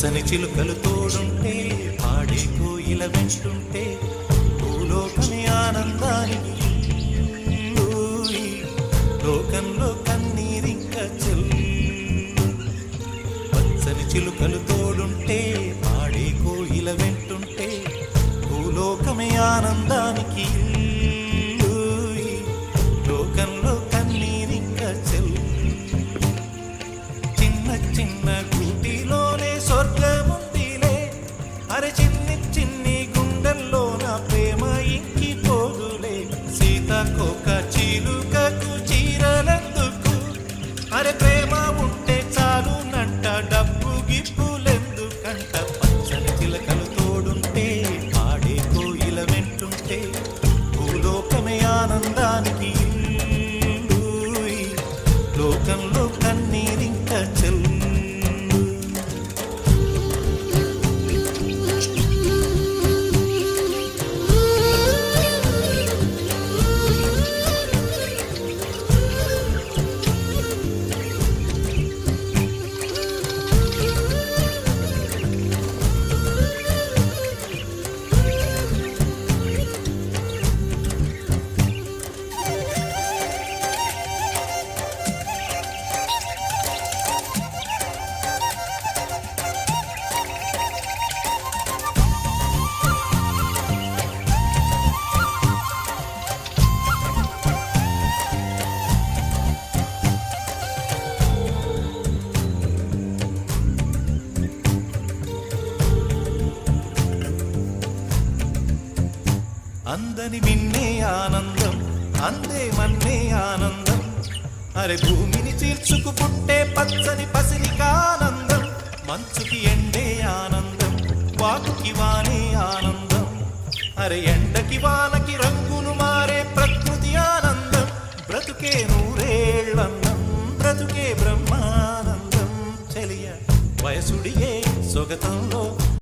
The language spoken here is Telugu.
పచ్చని చిలుకలు తోడుంటే పాడే కోయిల వెంటుంటే భూలోకమే ఆనందానికి ఊయి, లోకంలో కన్నీరింక చెల్లు. పచ్చని చిలుకలు తోడుంటే పాడే కోయిల వెంటుంటే భూలోకమే ఆనందానికి ఊయి, లోకంలో కన్నీరింక చెల్లు. చిన్న చిన్న గుడిలోనే స్వర్గముందిలే, అరే చిన్ని చిన్ని గుండెల్లో నా ప్రేమ ఇంకిపోదులే. సీతాకోక చిలుకకు చీరలెందుకు, అరే ప్రేమ ఉంటే చాలునంట, డబ్బు గిప్పులెందుకంట. పచ్చని చిలకలు తోడుంటే పాడే కోయిల వెంటుంటే భూలోకమే ఆనందానికి ఊయి, లోకంలో కన్నీరింక చెల్లు. అందని మిన్నే ఆనందం, అందే మన్నే ఆనందం, అరే భూమిని చీల్చుకు పుట్టే పచ్చని పసిరికానందం. మంచుకి ఎండే ఆనందం, వాకుకి వానే ఆనందం, అరే ఎండకి వానకి రంగులు మారే ప్రకృతి ఆనందం. బ్రతుకే నూరేళ్ళందం, బ్రతుకే బ్రహ్మానందం. చెలియ వయసుడియే సొగతంలో